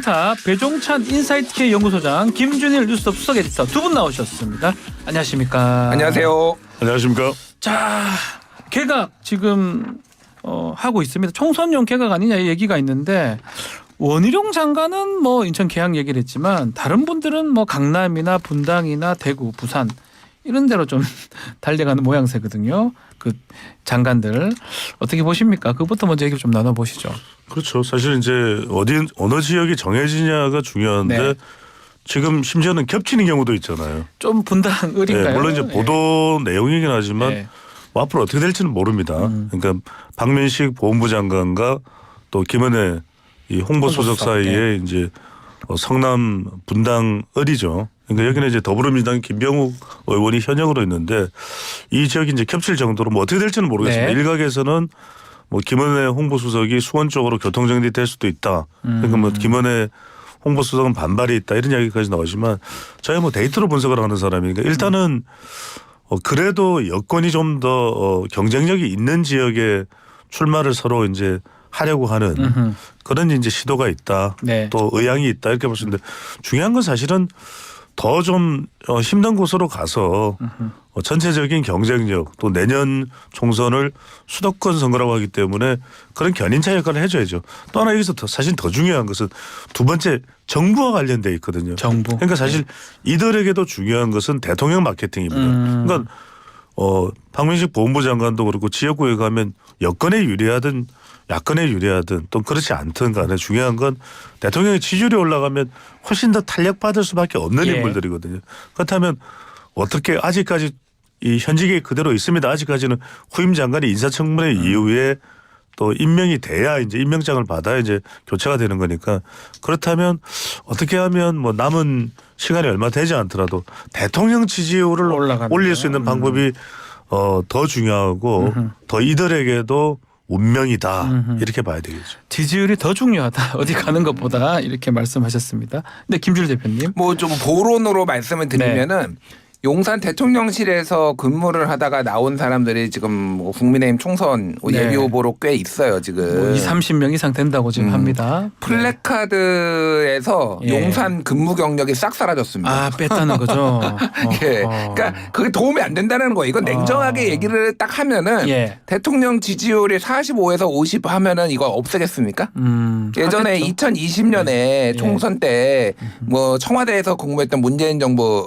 시사이न्스타 배종찬 인사이트K 연구소장, 김준일 뉴스톱 수석 에디터 두 분 나오셨습니다. 안녕하십니까? 안녕하세요. 안녕하십니까? 자, 개각 지금 하고 있습니다. 총선용 개각 아니냐 이 얘기가 있는데 원희룡 장관은 뭐 인천 계양 얘기를 했지만 다른 분들은 뭐 강남이나 분당이나 대구, 부산 이런 데로 좀 달려가는 모양새거든요. 그 장관들 어떻게 보십니까? 그것부터 먼저 얘기 좀 나눠보시죠. 그렇죠. 사실 이제 어느 지역이 정해지냐가 중요한데 네. 지금 심지어는 겹치는 경우도 있잖아요. 좀 분당 을인가요? 네, 물론 이제 보도 내용이긴 하지만 네. 뭐 앞으로 어떻게 될지는 모릅니다. 그러니까 박민식 보훈부 장관과 또 김은혜 이 홍보수석 사이에 이제 성남 분당 을이죠. 그러니까 여기는 이제 더불어민주당 김병욱 의원이 현역으로 있는데 이 지역이 이제 겹칠 정도로 뭐 어떻게 될지는 모르겠습니다. 네. 일각에서는 뭐 김은혜 홍보수석이 수원 쪽으로 교통정리 될 수도 있다. 그러니까 뭐 김은혜 홍보수석은 반발이 있다 이런 이야기까지 나오지만 저희 뭐 데이터로 분석을 하는 사람이니까 일단은 그래도 여건이 좀 더 경쟁력이 있는 지역에 출마를 서로 이제 하려고 하는 그런 이제 시도가 있다. 네. 또 의향이 있다 이렇게 볼 수 있는데 중요한 건 사실은 더 좀 힘든 곳으로 가서 전체적인 경쟁력 또 내년 총선을 수도권 선거라고 하기 때문에 그런 견인차 역할을 해줘야죠. 또 하나 여기서 사실 더 중요한 것은 두 번째 정부와 관련돼 있거든요. 정부. 그러니까 사실 이들에게도 중요한 것은 대통령 마케팅입니다. 그러니까 박민식 보훈부 장관도 그렇고 지역구에 가면 여건에 유리하든 야권에 유리하든 또 그렇지 않든 간에 중요한 건 대통령의 지지율이 올라가면 훨씬 더 탄력받을 수밖에 없는 예. 인물들이거든요. 그렇다면 어떻게 아직까지 이 현직이 그대로 있습니다. 아직까지는 후임 장관이 인사청문회 이후에 또 임명이 돼야 이제 임명장을 받아야 이제 교체가 되는 거니까 그렇다면 어떻게 하면 뭐 남은 시간이 얼마 되지 않더라도 대통령 지지율을 올릴 수 있는 방법이 더 중요하고 더 이들에게도 운명이다 이렇게 봐야 되겠죠. 지지율이 더 중요하다. 어디 가는 것보다 이렇게 말씀하셨습니다. 근데 김준일 대표님. 뭐 좀 보론으로 말씀을 드리면은 용산 대통령실에서 근무를 하다가 나온 사람들이 지금 뭐 국민의힘 총선 네. 예비 후보로 꽤 있어요 지금. 뭐 30명 이상 된다고 지금 합니다. 플래카드에서 예. 용산 근무 경력이 싹 사라졌습니다. 아, 뺐다는 거죠. 예. 그러니까 그게 도움이 안 된다는 거예요. 이건 냉정하게 얘기를 딱 하면은 예. 대통령 지지율이 45에서 50 하면은 이거 없애겠습니까? 예전에 하겠죠. 2020년에 총선 때 뭐 청와대에서 근무했던 문재인 정부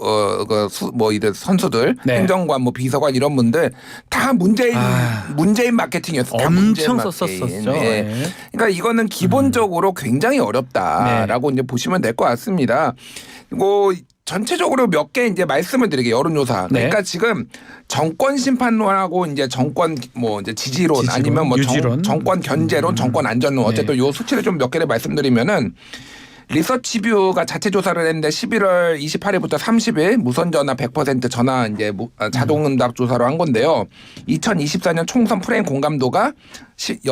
뭐 이들 선수들 네. 행정관 뭐 비서관 이런 분들 다 문재인 마케팅이었어요. 엄청 썼었죠. 예. 네. 그러니까 이거는 기본적으로 굉장히 어렵다라고 이제 보시면 될 것 같습니다. 그리고 전체적으로 몇 개 이제 말씀을 드리게 여론조사. 그러니까 네. 지금 정권 심판론하고 이제 정권 뭐 이제 지지론 아니면 뭐 유지론. 정권 견제론, 정권 안전론 어쨌든 요 수치를 좀 몇 개를 말씀드리면은 리서치뷰가 자체 조사를 했는데 11월 28일부터 30일 무선전화 100% 전화 이제 자동응답 조사로 한 건데요. 2024년 총선 프레임 공감도가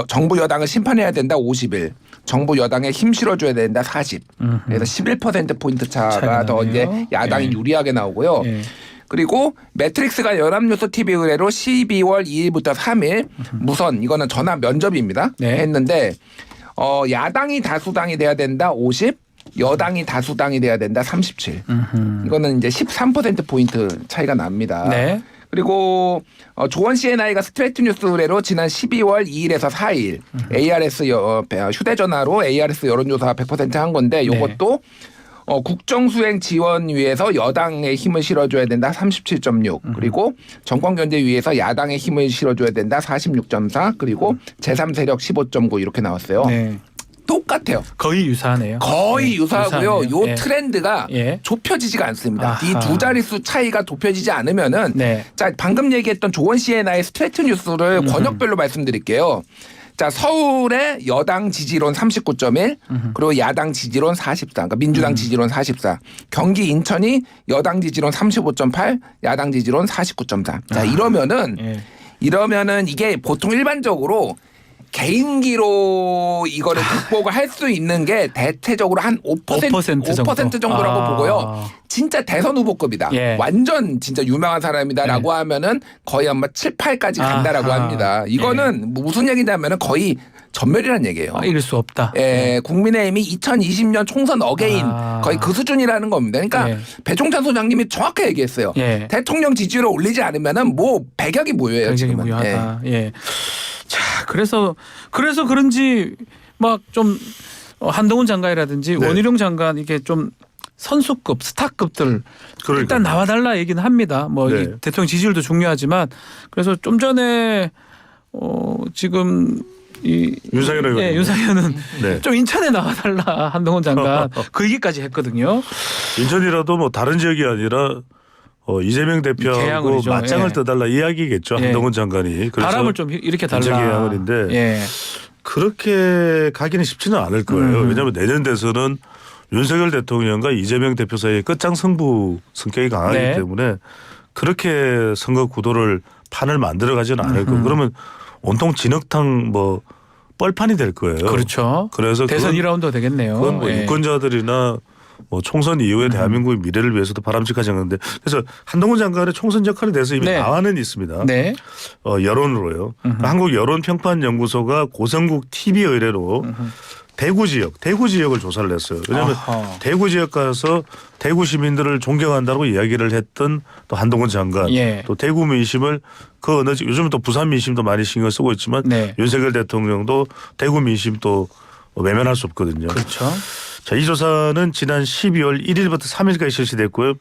정부 여당을 심판해야 된다 50일, 정부 여당에 힘 실어줘야 된다 40. 그래서 11% 포인트 차가 더 이제 야당이 유리하게 나오고요. 예. 그리고 매트릭스가 연합뉴스 TV 의뢰로 12월 2일부터 3일 무선 이거는 전화 면접입니다. 네. 했는데 야당이 다수당이 돼야 된다 50. 여당이 다수당이 돼야 된다 37. 이거는 이제 13% 포인트 차이가 납니다. 네. 그리고 조원 CNI가 스트레이트 뉴스 의뢰로 지난 12월 2일에서 4일 ARS 휴대전화로 ARS 여론조사 100% 한 건데 이것도 국정수행 지원 위해서 여당의 힘을 실어줘야 된다 37.6 그리고 정권견제 위해서 야당의 힘을 실어줘야 된다 46.4 그리고 제3세력 15.9 이렇게 나왔어요. 네. 똑같아요. 거의 유사하네요. 거의 유사하고요. 유사하네요. 요 예. 트렌드가 예. 좁혀지지가 않습니다. 아하. 이 두 자릿수 차이가 좁혀지지 않으면은 네. 자 방금 얘기했던 조원 CNI의 스트레이트 뉴스를 권역별로 말씀드릴게요. 자 서울의 여당 지지론 39.1 그리고 야당 지지론 44 그러니까 민주당 지지론 44 경기 인천이 여당 지지론 35.8 야당 지지론 49.4 자 이러면은 이게 보통 일반적으로 개인기로 이거를 극복을 할 수 있는 게 대체적으로 한 5% 정도라고 보고요. 진짜 대선 후보급이다. 예. 완전 진짜 유명한 사람이다라고 하면은 거의 아마 7, 8까지 간다라고 합니다. 이거는 무슨 얘기냐면은 거의 전멸이라는 얘기예요. 이길 수 없다. 예, 국민의힘이 2020년 총선 어게인 아. 거의 그 수준이라는 겁니다. 그러니까 예. 배종찬 소장님이 정확하게 얘기했어요. 예. 대통령 지지율을 올리지 않으면은 뭐 배격이 무효예요. 굉장히 지금은. 무효하다. 예. 자, 그래서 그런지 막 좀 한동훈 장관이라든지 네. 원희룡 장관 이게 좀 선수급, 스타급들 그러니까요. 일단 나와달라 얘기는 합니다. 뭐 네. 이 대통령 지지율도 중요하지만 그래서 좀 전에 지금 이 윤상현 의원님. 예, 윤상현은 네. 좀 인천에 나와달라 한동훈 장관 그 얘기까지 했거든요. 인천이라도 뭐 다른 지역이 아니라 이재명 대표하고 계양을이죠. 맞짱을 예. 떠달라 이야기겠죠. 예. 한동훈 장관이. 그래서 바람을 좀 일으켜 달라. 인천 계양을인데 예. 그렇게 가기는 쉽지는 않을 거예요. 왜냐하면 내년 대선은 윤석열 대통령과 이재명 대표 사이의 끝장승부 성격이 강하기 네. 때문에 그렇게 선거 구도를 판을 만들어가지는 않을 거고 그러면 온통 진흙탕 뭐 뻘판이 될 거예요. 그렇죠. 그래서 대선 그건 2라운드 되겠네요. 그건 뭐 예. 유권자들이나 뭐 총선 이후에 대한민국의 미래를 위해서도 바람직하지 않은데 그래서 한동훈 장관의 총선 역할에 대해서 이미 네. 나와는 있습니다. 네. 여론으로요. 한국 여론평판연구소가 고성국 TV 의뢰로 대구 지역을 조사를 했어요. 왜냐하면 아하. 대구 지역 가서 대구 시민들을 존경한다고 이야기를 했던 또 한동훈 장관 예. 또 대구 민심을 그 어느 요즘은 또 부산 민심도 많이 신경 쓰고 있지만 네. 윤석열 대통령도 대구 민심 또 외면할 수 없거든요. 그렇죠. 자, 이 조사는 지난 12월 1일부터 3일까지 실시됐고요.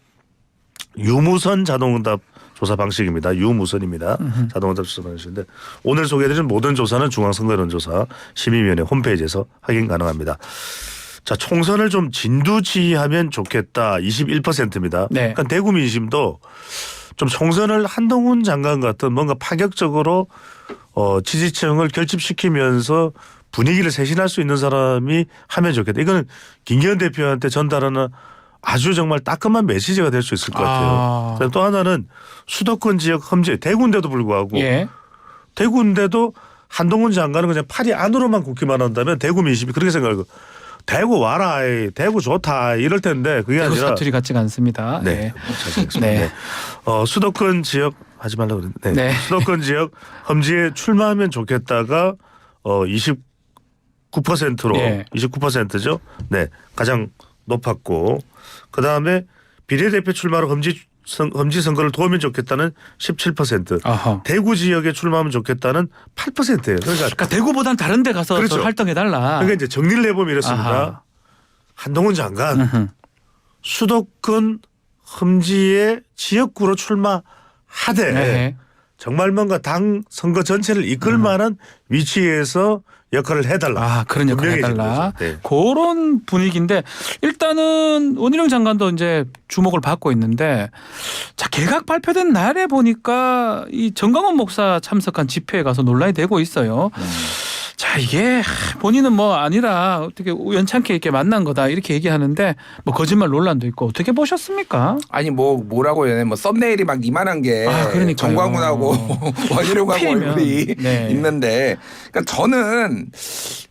유무선 자동응답 조사 방식입니다. 유무선입니다. 자동응답 조사 방식인데 오늘 소개해드린 모든 조사는 중앙선거여론조사 심의위원회 홈페이지에서 확인 가능합니다. 자, 총선을 좀 진두지휘하면 좋겠다. 21%입니다. 네. 그러니까 대구 민심도 좀 총선을 한동훈 장관 같은 뭔가 파격적으로 지지층을 결집시키면서 분위기를 쇄신할 수 있는 사람이 하면 좋겠다. 이거는 김기현 대표한테 전달하는 아주 정말 따끔한 메시지가 될 수 있을 것 같아요. 그다음에 또 하나는 수도권 지역 험지 대구인데도 불구하고 예. 대구인데도 한동훈 장관은 그냥 팔이 안으로만 굽기만 한다면 대구 민심이 그렇게 생각하고 대구 와라, 대구 좋다 이럴 텐데 그게 대구 아니라 사투리 같지가 않습니다. 네. 네. 네. 수도권 지역 하지 말라고 그랬는데 네. 수도권 지역 험지에 출마하면 좋겠다가 29%로 예. 29%죠. 네. 가장 높았고 그다음에 비례대표 출마로 험지 선거를 도우면 좋겠다는 17%. 아하. 대구 지역에 출마하면 좋겠다는 8%예요. 그러니까 대구보단 다른 데 가서 그렇죠. 더 활동해달라. 그러니까 이제 정리를 해보면 이렇습니다. 아하. 한동훈 장관 수도권 험지에 지역구로 출마하되 네. 정말 뭔가 당 선거 전체를 이끌 만한 위치에서 역할을 해달라. 그런 역할을 분명해지는 해달라. 거죠. 네. 그런 분위기인데 일단은 원희룡 장관도 이제 주목을 받고 있는데 자 개각 발표된 날에 보니까 이 정광훈 목사 참석한 집회에 가서 논란이 되고 있어요. 자 이게 본인은 뭐 아니라 어떻게 우연찮게 이렇게 만난 거다 이렇게 얘기하는데 뭐 거짓말 논란도 있고 어떻게 보셨습니까? 아니 뭐라고 해야 되나 뭐 썸네일이 막 이만한 게 그러니까요. 정광훈하고 원희룡하고 하필이면. 얼굴이 네. 있는데 그러니까 저는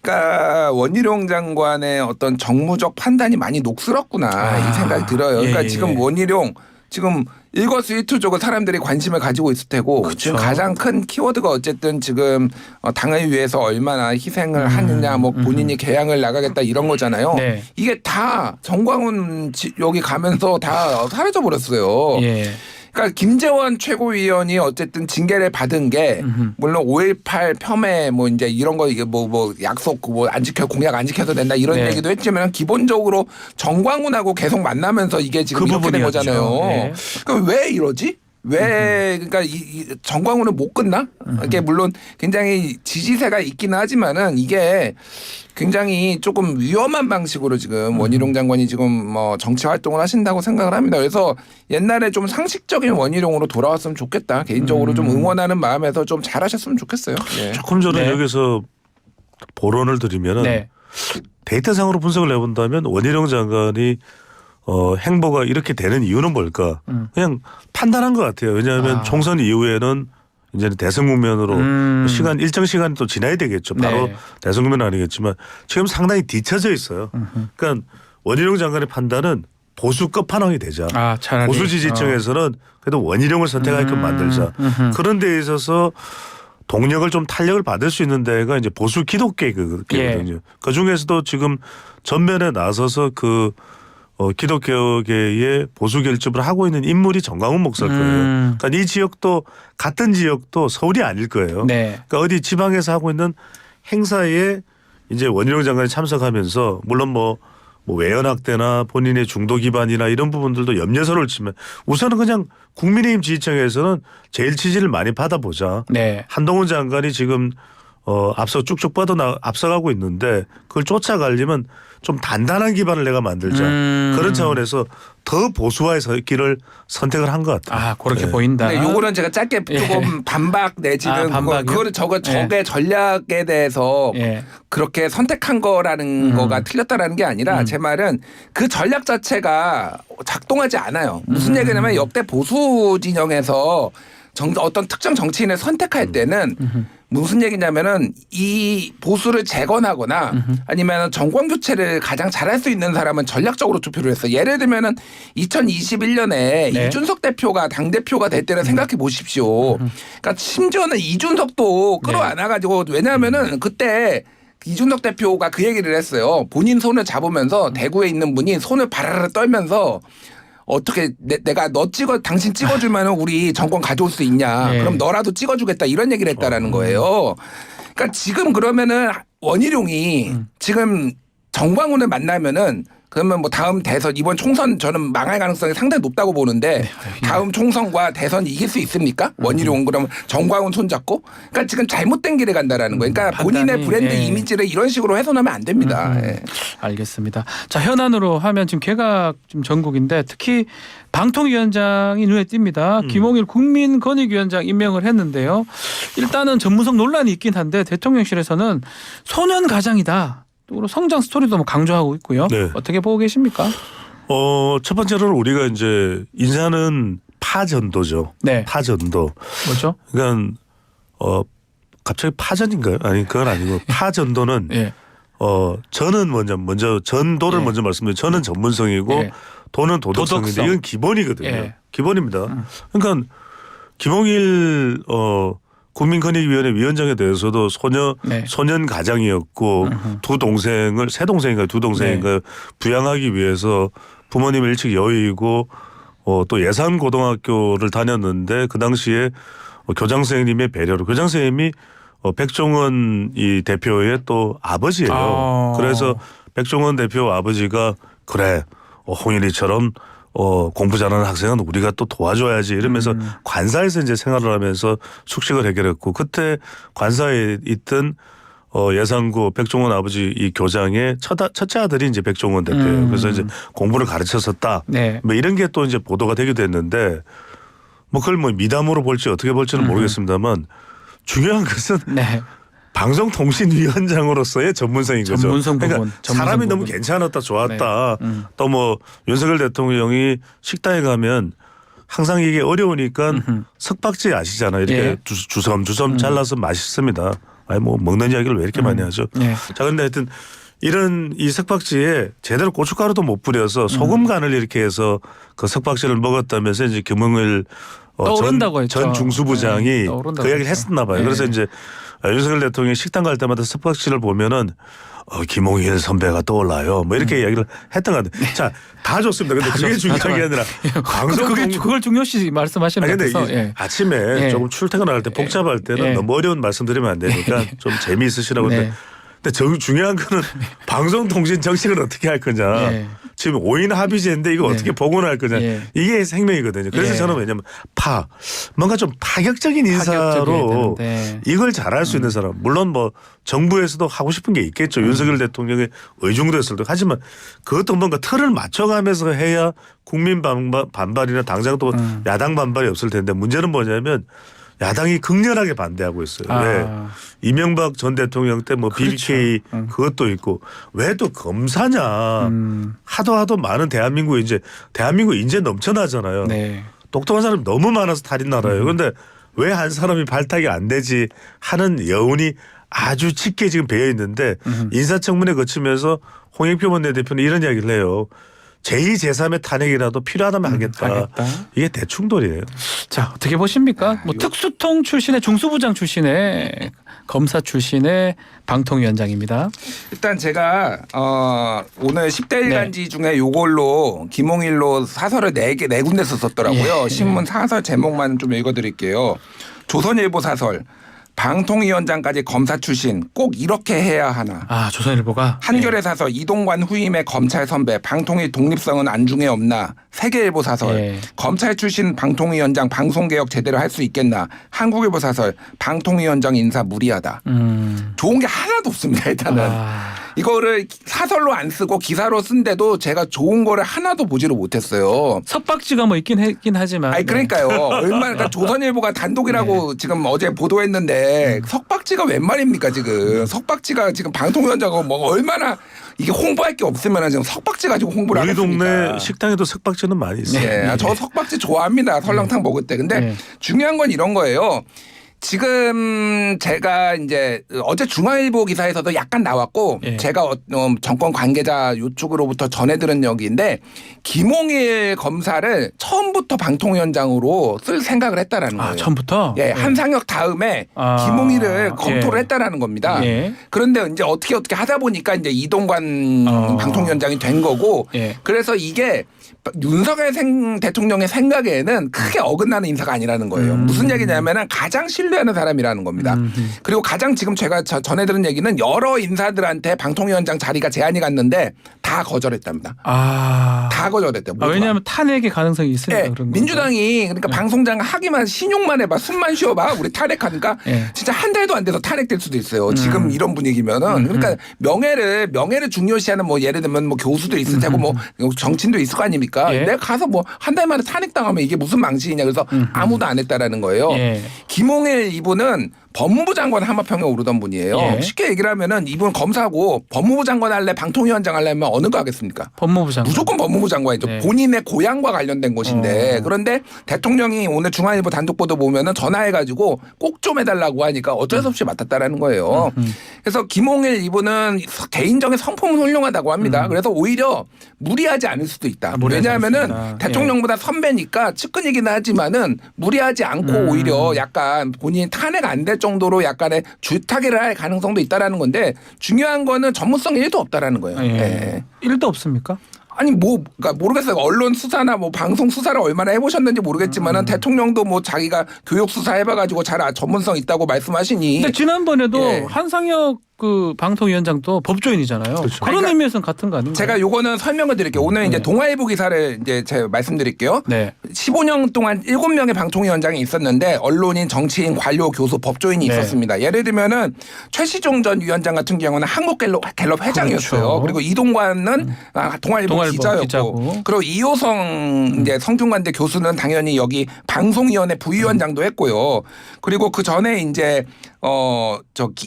그러니까 원희룡 장관의 어떤 정무적 판단이 많이 녹슬었구나 이 생각이 들어요. 그러니까 예. 지금 원희룡 지금 일거수일투족을 사람들이 관심을 가지고 있을 테고 그쵸. 지금 가장 큰 키워드가 어쨌든 지금 당을 위해서 얼마나 희생을 하느냐 뭐 본인이 개항을 나가겠다 이런 거잖아요. 네. 이게 다 정광훈 여기 가면서 다 사라져 버렸어요. 예. 그러니까 김재원 최고위원이 어쨌든 징계를 받은 게 물론 5.18 폄훼 뭐 이제 이런 거 이게 뭐 약속 뭐 안 지켜 공약 안 지켜도 된다 이런 네. 얘기도 했지만 기본적으로 정광훈하고 계속 만나면서 이게 지금 그 이렇게 된 부분이었죠. 거잖아요. 네. 그럼 왜 이러지? 왜 그러니까 이 정광훈은 못 끝나? 이게 물론 굉장히 지지세가 있기는 하지만은 이게 굉장히 조금 위험한 방식으로 지금 원희룡 장관이 지금 뭐 정치 활동을 하신다고 생각을 합니다. 그래서 옛날에 좀 상식적인 원희룡으로 돌아왔으면 좋겠다. 개인적으로 좀 응원하는 마음에서 좀 잘하셨으면 좋겠어요. 예. 조금 전에 네. 여기서 보론을 드리면은 네. 데이터상으로 분석을 해본다면 원희룡 장관이 행보가 이렇게 되는 이유는 뭘까? 그냥 판단한 것 같아요. 왜냐하면 총선 이후에는 이제는 대선 국면으로 일정 시간이 또 지나야 되겠죠. 바로 네. 대선 국면은 아니겠지만 지금 상당히 뒤처져 있어요. 그러니까 원희룡 장관의 판단은 보수 끝판왕이 되자. 차라리. 보수 지지층에서는 그래도 원희룡을 선택하게끔 만들자. 그런 데 있어서 동력을 좀 탄력을 받을 수 있는 데가 이제 보수 기독교거든요. 그 중에서도 지금 전면에 나서서 그 기독교계의 보수 결집을 하고 있는 인물이 정광훈 목사일 거예요. 그러니까 이 지역도 같은 지역도 서울이 아닐 거예요. 네. 그러니까 어디 지방에서 하고 있는 행사에 이제 원희룡 장관이 참석하면서 물론 뭐 외연학대나 본인의 중도 기반이나 이런 부분들도 염려서를 치면 우선은 그냥 국민의힘 지지층에서는 제일 지지를 많이 받아보자. 네. 한동훈 장관이 지금 앞서 쭉쭉 앞서가고 있는데 그걸 쫓아가려면 좀 단단한 기반을 내가 만들자. 그런 차원에서 더 보수화의 길을 선택을 한 것 같아요. 아, 그렇게 네. 보인다. 네, 요거는 제가 짧게 조금 반박 내지는 그거를 적의 전략에 대해서 그렇게 선택한 거라는 거가 틀렸다라는 게 아니라 제 말은 그 전략 자체가 작동하지 않아요. 무슨 얘기냐면 역대 보수 진영에서 어떤 특정 정치인을 선택할 때는 무슨 얘기냐면은 이 보수를 재건하거나 아니면 정권 교체를 가장 잘할 수 있는 사람은 전략적으로 투표를 했어요. 예를 들면은 2021년에 네. 이준석 대표가 당 대표가 될 때를 생각해 보십시오. 그러니까 심지어는 이준석도 끌어안아가지고 왜냐하면은 그때 이준석 대표가 그 얘기를 했어요. 본인 손을 잡으면서 대구에 있는 분이 손을 바라라 떨면서 어떻게 내가 당신 찍어주면 우리 정권 가져올 수 있냐. 그럼 너라도 찍어주겠다 이런 얘기를 했다라는 거예요. 그러니까 지금 그러면은 원희룡이 지금 정광훈을 만나면은 그러면 뭐 다음 대선 이번 총선 저는 망할 가능성이 상당히 높다고 보는데 다음 총선과 대선 이길 수 있습니까? 원희룡 그러면 정광훈 손잡고 그러니까 지금 잘못된 길에 간다라는 거예요. 그러니까 본인의 브랜드 이미지를 이런 식으로 훼손하면 안 됩니다. 알겠습니다. 자, 현안으로 하면 지금 개각 지금 전국인데 특히 방통위원장이 눈에 띕니다. 김홍일 국민권익위원장 임명을 했는데요. 일단은 전문성 논란이 있긴 한데 대통령실에서는 소년 가장이다. 또 성장 스토리도 뭐 강조하고 있고요. 네. 어떻게 보고 계십니까? 첫 번째로는 우리가 이제 인사는 파전도죠. 네. 파전도. 뭐죠? 그러니까 갑자기 파전인가요? 아니 그건 아니고 파전도는 저는 먼저 전도를 먼저 말씀드리면 저는 전문성이고 도는 도덕성인데 도덕성. 이건 기본이거든요. 기본입니다. 그러니까 김홍일 국민권익위원회 위원장에 대해서도 소년 가장이었고 세 동생인가요? 부양하기 위해서 부모님을 일찍 여의고 또 예산고등학교를 다녔는데 그 당시에 교장 선생님의 배려로 교장 선생님이 백종원 이 대표의 또 아버지예요. 그래서 백종원 대표 아버지가 그래 홍일이처럼 공부 잘하는 학생은 우리가 또 도와줘야지 이러면서 관사에서 이제 생활을 하면서 숙식을 해결했고 그때 관사에 있던 예산고 백종원 아버지 이 교장의 첫째 아들이 이제 백종원 대표예요. 그래서 이제 공부를 가르쳤었다. 뭐 이런 게 또 이제 보도가 되기도 했는데 뭐 그걸 뭐 미담으로 볼지 어떻게 볼지는 모르겠습니다만 중요한 것은 방송통신위원장으로서의 전문성인 거죠. 전문성 부분. 그러니까 사람이 너무 괜찮았다 좋았다. 또 뭐 윤석열 대통령이 식당에 가면 항상 이게 어려우니까 석박지 아시잖아요. 이렇게 주섬 잘라서 맛있습니다. 아니 뭐 먹는 이야기를 왜 이렇게 많이 하죠. 자 근데 하여튼 이런 이 석박지에 제대로 고춧가루도 못 뿌려서 소금 간을 이렇게 해서 그 석박지를 먹었다면서 이제 김홍일 전 중수부장이 그 이야기를 했었나 봐요. 그래서 이제 윤석열 대통령이 식당 갈 때마다 석박지를 보면은 김홍일 선배가 떠올라요. 뭐 이렇게 이야기를 했던 것 같아요. 자, 다 좋습니다. 근데 그게 중요한 게 아니라 그걸 중요시 말씀하시는 것 같아서 아침에 조금 출퇴근할 때 복잡할 때는 너무 어려운 말씀드리면 안 되니까 좀 재미있으시라고. 근데 중요한 거는 방송통신 정책을 어떻게 할 거냐. 지금 5인 합의제인데 이거 어떻게 복원할 거냐. 이게 생명이거든요. 그래서 저는 왜냐하면 뭔가 좀 파격적인 인사로 이걸 잘할 수 있는 사람. 물론 뭐 정부에서도 하고 싶은 게 있겠죠. 윤석열 대통령의 의중도 했을 때. 하지만 그것도 뭔가 틀을 맞춰가면서 해야 국민 반발이나 당장 또 야당 반발이 없을 텐데 문제는 뭐냐면 야당이 극렬하게 반대하고 있어요. 왜? 이명박 전 대통령 때 뭐 BBK 그것도 있고 왜 또 검사냐. 하도 많은 대한민국 인재 넘쳐나잖아요. 똑똑한 사람이 너무 많아서 탈인 나라예요. 그런데 왜 한 사람이 발탁이 안 되지 하는 여운이 아주 짙게 지금 배어 있는데 인사청문회 거치면서 홍영표 원내대표는 이런 이야기를 해요. 제2, 제3의 탄핵이라도 필요하다면 하겠다. 하겠다. 이게 대충돌이에요. 자, 어떻게 보십니까? 뭐 특수통 출신의 중수부장 출신의 검사 출신의 방통위원장입니다. 일단 제가 오늘 10대 일간지 중에 요걸로 김홍일로 사설을 4군데서 썼더라고요. 예. 신문 사설 제목만 좀 읽어드릴게요. 조선일보 사설. 방통위원장까지 검사 출신 꼭 이렇게 해야 하나. 아, 조선일보가 한겨레 사설 이동관 후임의 검찰 선배 방통위 독립성은 안중에 없나. 세계일보 사설 예. 검찰 출신 방통위원장 방송개혁 제대로 할 수 있겠나. 한국일보 사설 방통위원장 인사 무리하다. 좋은 게 하나도 없습니다. 일단은. 이거를 사설로 안 쓰고 기사로 쓴데도 제가 좋은 거를 하나도 보지를 못했어요. 석박지가 뭐 있긴 하지만. 아니 그러니까요. 얼마나 그러니까 조선일보가 단독이라고 지금 어제 보도했는데 석박지가 웬 말입니까 지금. 석박지가 지금 방통위원장하고 뭐 얼마나 이게 홍보할 게 없으면 지금 석박지 가지고 홍보를 우리 하겠습니까. 동네 식당에도 석박지는 많이 있어요. 예, 저 석박지 좋아합니다. 설렁탕 먹을 때. 근데 중요한 건 이런 거예요. 지금 제가 이제 어제 중앙일보 기사에서도 약간 나왔고 예. 제가 정권 관계자 요쪽으로부터 전해 들은 얘기인데 김홍일 검사를 처음부터 방통위원장으로 쓸 생각을 했다라는 거예요. 아, 처음부터? 예, 한상혁 다음에 김홍일을 검토를 했다라는 겁니다. 예. 그런데 이제 어떻게 하다 보니까 이제 이동관 방통위원장이 된 거고 예. 그래서 이게 윤석열 대통령의 생각에는 크게 어긋나는 인사가 아니라는 거예요. 무슨 얘기냐면은 가장 신뢰하는 사람이라는 겁니다. 그리고 가장 지금 제가 전해 들은 얘기는 여러 인사들한테 방통위원장 자리가 제안이 갔는데 다 거절했답니다. 다 거절했대요. 왜냐하면 탄핵의 가능성이 있으니까 네, 그런 거죠. 민주당이 그러니까 방송장 하기만 신용만 해봐 숨만 쉬어봐 우리 탄핵하니까 진짜 한 달도 안 돼서 탄핵될 수도 있어요. 지금 이런 분위기면은 그러니까 명예를 중요시하는 뭐 예를 들면 뭐 교수도 있을 테고 뭐 정치인도 있을 거 아닙니까? 예. 내가 가서 뭐 한 달 만에 탄핵당하면 이게 무슨 망신이냐 그래서 아무도 안 했다라는 거예요. 예. 김홍일 이분은 법무부 장관 하마평에 오르던 분이에요. 예. 쉽게 얘기를 하면은 이분 검사고 법무부 장관 할래 방통위원장 할래면 어느 거 하겠습니까? 법무부 장관. 무조건 법무부 장관이죠. 네. 본인의 고향과 관련된 곳인데 그런데 대통령이 오늘 중앙일보 단독 보도 보면은 전화해가지고 꼭 좀 해달라고 하니까 어쩔 수 없이 맡았다라는 거예요. 그래서 김홍일 이분은 개인적인 성품은 훌륭하다고 합니다. 그래서 오히려 무리하지 않을 수도 있다. 무리하지 왜냐하면은 않습니다. 대통령보다 선배니까 측근이긴 하지만은 무리하지 않고 오히려 약간 본인 탄핵 안 될 정도로 약간의 줄타기를 할 가능성도 있다라는 건데 중요한 거는 전문성이 1도 없다라는 거예요. 예. 1도 없습니까? 아니 그러니까 모르겠어요. 언론 수사나 뭐 방송 수사를 얼마나 해보셨는지 모르겠지만은 대통령도 뭐 자기가 교육 수사 해봐가지고 잘 전문성 있다고 말씀하시니. 근데 지난번에도 예. 한상혁 그 방통위원장도 법조인이잖아요. 그렇죠. 그런 그러니까 의미에서는 같은 거 아닌가요? 제가 요거는 설명을 드릴게요. 오늘 이제 동아일보 기사를 이제 제가 말씀드릴게요. 네. 15년 동안 7명의 방통위원장이 있었는데 언론인, 정치인, 관료, 교수, 법조인이 네. 있었습니다. 예를 들면은 최시종 전 위원장 같은 경우는 한국갤럽 회장이었어요. 그렇죠. 그리고 이동관은 동아일보 기자였고 기자고. 그리고 이호성 이제 성균관대 교수는 당연히 여기 방송위원회 부위원장도 했고요. 그리고 그 전에 이제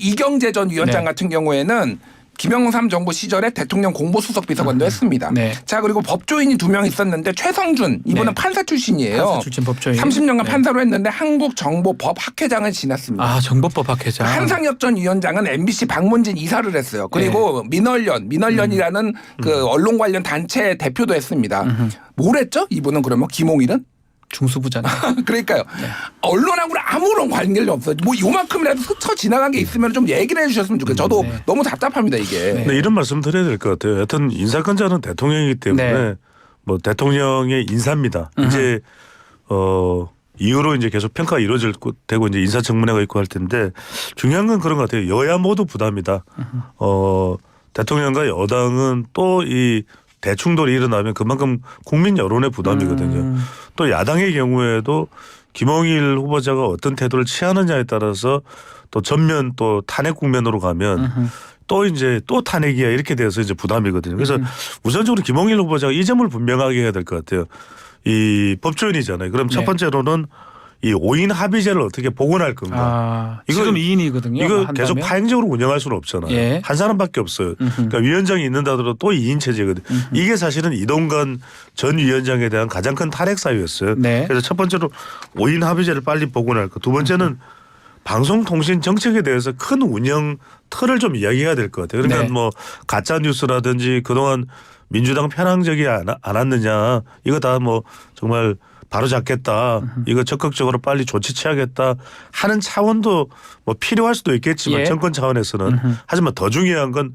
이경재 전 위원장 네. 같은 경우에는 김영삼 정부 시절에 대통령 공보수석 비서관도 했습니다. 네. 자 그리고 법조인이 2명 있었는데 최성준 이분은 네. 판사 출신이에요. 판사 출신 법조인. 30년간 네. 판사로 했는데 한국정보법학회장을 지났습니다. 아, 정보법 학회장. 한상혁 전 위원장은 MBC 방문진 이사를 했어요. 그리고 민얼련이라는 그 언론 관련 단체 대표도 했습니다. 뭘 했죠? 이분은 그러면 김홍일은? 중수부잖아요. 그러니까요. 언론하고는 아무런 관계가 없어요. 뭐 요만큼이라도 스쳐 지나간 게 있으면 좀 얘기를 해주셨으면 좋겠어요. 저도 너무 답답합니다 이게. 근데 이런 말씀 드려야 될 것 같아요. 여하튼 인사권자는 대통령이기 때문에 네. 뭐 대통령의 인사입니다. 이제 이후로 이제 계속 평가가 이루어질 되고 이제 인사청문회가 있고 할 텐데 중요한 건 그런 것 같아요. 여야 모두 부담이다. 대통령과 여당은 또 이 대충돌이 일어나면 그만큼 국민 여론의 부담이거든요. 또 야당의 경우에도 김홍일 후보자가 어떤 태도를 취하느냐에 따라서 또 전면 또 탄핵 국면으로 가면 또 이제 또 탄핵이야 이렇게 돼서 이제 부담이거든요. 그래서 우선적으로 김홍일 후보자가 이 점을 분명하게 해야 될 것 같아요. 이 법조인이잖아요. 그럼 첫 번째로는 이 5인 합의제를 어떻게 복원할 건가. 아, 지금 2인이거든요. 이거 계속 파행적으로 운영할 수는 없잖아요. 예. 한 사람밖에 없어요. 그러니까 위원장이 있는다 하더라도 또 2인 체제거든요. 이게 사실은 이동관 전 위원장에 대한 가장 큰 탄핵 사유였어요. 네. 그래서 첫 번째로 5인 합의제를 빨리 복원할 것. 두 번째는 방송통신 정책에 대해서 큰 운영 틀을 좀 이야기해야 될 것 같아요. 그러니까 네. 뭐 가짜 뉴스라든지 그동안 민주당 편향적이 않았느냐. 이거 다 뭐 정말 바로 잡겠다. 이거 적극적으로 빨리 조치 취하겠다 하는 차원도 뭐 필요할 수도 있겠지만 예. 정권 차원에서는 하지만 더 중요한 건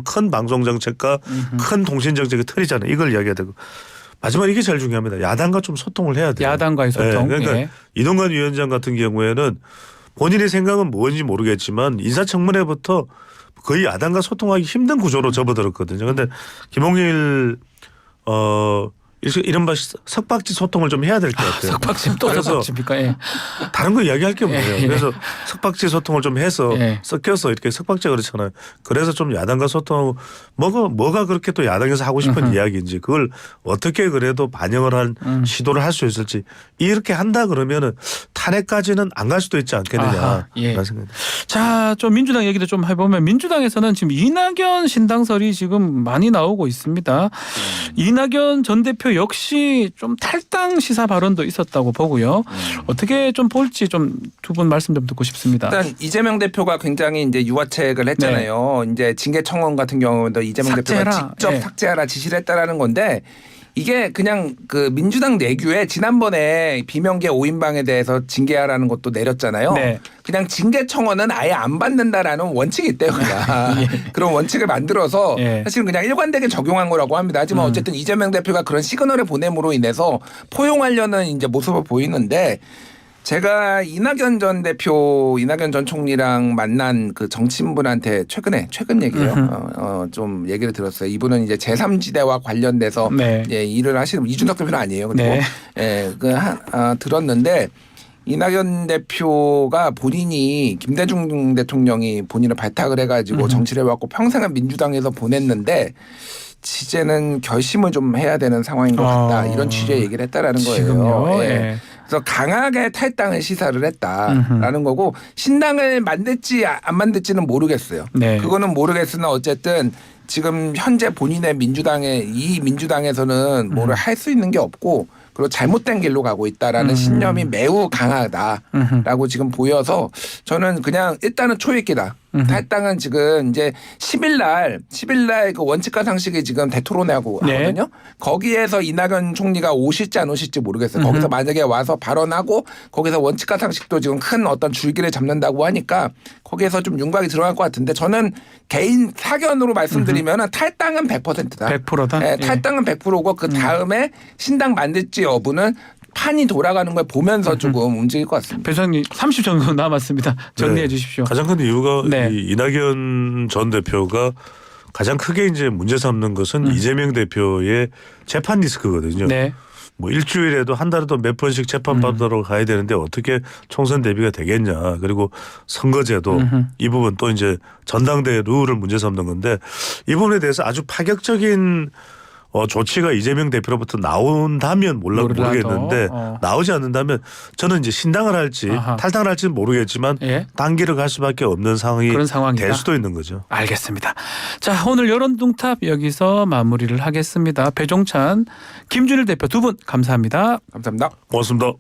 큰 방송 정책과 큰 통신 정책의 틀이잖아요. 이걸 이야기해야 되고 마지막 이게 제일 중요합니다. 야당과 좀 소통을 해야 돼요. 야당과의 소통. 그러니까 예. 이동관 위원장 같은 경우에는 본인의 생각은 뭔지 모르겠지만 인사청문회부터 거의 야당과 소통하기 힘든 구조로 접어들었거든요. 그런데 김홍일 이른바 석박지 소통을 좀 해야 될 것 같아요. 석박지 또 그래서 석박지입니까? 예. 다른 거 이야기할 게 없네요. 예. 그래서 석박지 소통을 좀 해서 예. 섞여서 이렇게 석박지가 그렇잖아요. 그래서 좀 야당과 소통하고 뭐가 그렇게 또 야당에서 하고 싶은 이야기인지 그걸 어떻게 그래도 반영을 한 시도를 할 수 있을지 이렇게 한다 그러면은 탄핵까지는 안 갈 수도 있지 않겠느냐. 아하, 예. 라는 생각입니다. 자, 좀 민주당 얘기도 좀 해보면 민주당에서는 지금 이낙연 신당설이 지금 많이 나오고 있습니다. 이낙연 전 대표 역시 좀 탈당 시사 발언도 있었다고 보고요. 어떻게 좀 볼지 좀 두 분 말씀 좀 듣고 싶습니다. 일단 이재명 대표가 굉장히 이제 유화책을 했잖아요. 이제 징계 청원 같은 경우도 이재명 삭제해라. 대표가 직접 예. 삭제하라 지시를 했다라는 건데 이게 그냥 그 민주당 내규에 지난번에 비명계 5인방에 대해서 징계하라는 것도 내렸잖아요. 네. 그냥 징계 청원은 아예 안 받는다라는 원칙이 있대요. 그냥. 그런 원칙을 만들어서 예. 사실은 그냥 일관되게 적용한 거라고 합니다. 하지만 어쨌든 이재명 대표가 그런 시그널을 보냄으로 인해서 포용하려는 이제 모습을 보이는데 제가 이낙연 전 대표, 이낙연 전 총리랑 만난 그 정치인분한테 최근 얘기예요. 좀 얘기를 들었어요. 이분은 이제 제3지대와 관련돼서 네. 예, 일을 하시는 이준석 대표는 아니에요. 그리고 네. 예, 들었는데 이낙연 대표가 본인이 김대중 대통령이 본인을 발탁을 해가지고 정치를 해왔고 평생을 민주당에서 보냈는데 이제는 결심을 좀 해야 되는 상황인 것 같다. 이런 취지의 얘기를 했다라는 거예요. 지금요. 예. 예. 그래서 강하게 탈당을 시사를 했다라는 거고 신당을 만들지 안 만들지는 모르겠어요. 네. 그거는 모르겠으나 어쨌든 지금 현재 본인의 민주당에서는 뭐를 할 수 있는 게 없고 그리고 잘못된 길로 가고 있다라는 신념이 매우 강하다라고 지금 보여서 저는 그냥 일단은 초읽기다. 탈당은 지금 이제 10일 날 그 원칙과 상식이 지금 대토론회하고 네. 하거든요. 거기에서 이낙연 총리가 오실지 안 오실지 모르겠어요. 거기서 만약에 와서 발언하고 거기서 원칙과 상식도 지금 큰 어떤 줄기를 잡는다고 하니까 거기에서 좀 윤곽이 들어갈 것 같은데 저는 개인 사견으로 말씀드리면 탈당은 100%다. 100%다? 네, 예. 탈당은 100%고 그 다음에 신당 만들지 여부는 판이 돌아가는 걸 보면서 조금 움직일 것 같습니다. 배수장님 30초 정도 남았습니다. 정리해 네. 주십시오. 가장 큰 이유가 네. 이 이낙연 전 대표가 가장 크게 이제 문제 삼는 것은 이재명 대표의 재판 리스크거든요. 네. 뭐 일주일에도 한 달에도 몇 번씩 재판 받으러 가야 되는데 어떻게 총선 대비가 되겠냐. 그리고 선거제도 이 부분 또 이제 전당대 룰을 문제 삼는 건데 이 부분에 대해서 아주 파격적인 조치가 이재명 대표로부터 나온다면 모르겠는데 나오지 않는다면 저는 이제 신당을 할지 아하. 탈당을 할지는 모르겠지만 예. 단기를 갈 수밖에 없는 상황이 그런 상황이다. 될 수도 있는 거죠. 알겠습니다. 자, 오늘 여론동탑 여기서 마무리를 하겠습니다. 배종찬, 김준일 대표 두 분 감사합니다. 감사합니다. 고맙습니다.